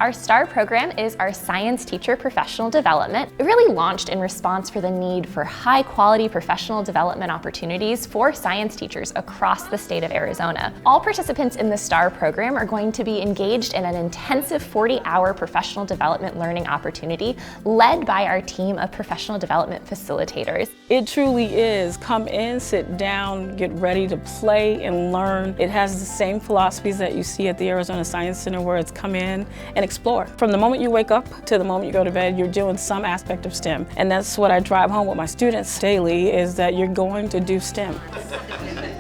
Our STaR program is our science teacher professional development. It really launched in response for the need for high-quality professional development opportunities for science teachers across the state of Arizona. All participants in the STaR program are going to be engaged in an intensive 40-hour professional development learning opportunity led by our team of professional development facilitators. It truly is come in, sit down, get ready to play and learn. It has the same philosophies that you see at the Arizona Science Center, where it's come in and explore. From the moment you wake up to the moment you go to bed, you're doing some aspect of STEM. And that's what I drive home with my students daily, is that you're going to do STEM.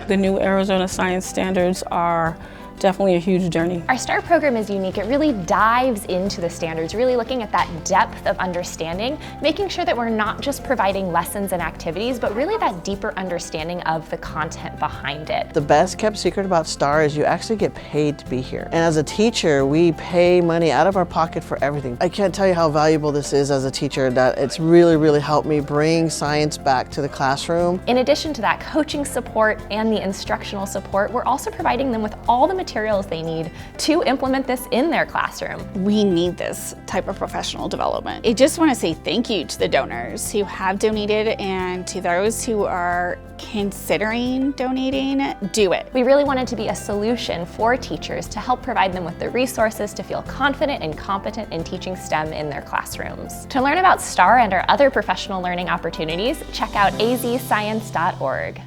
The new Arizona Science Standards are definitely a huge journey. Our STAR program is unique. It really dives into the standards, really looking at that depth of understanding, making sure that we're not just providing lessons and activities, but really that deeper understanding of the content behind it. The best kept secret about STAR is you actually get paid to be here. And as a teacher, we pay money out of our pocket for everything. I can't tell you how valuable this is as a teacher, that it's really helped me bring science back to the classroom. In addition to that coaching support and the instructional support, we're also providing them with all the materials they need to implement this in their classroom. We need this type of professional development. I just want to say thank you to the donors who have donated, and to those who are considering donating, do it. We really wanted to be a solution for teachers to help provide them with the resources to feel confident and competent in teaching STEM in their classrooms. To learn about STAR and our other professional learning opportunities, check out azscience.org.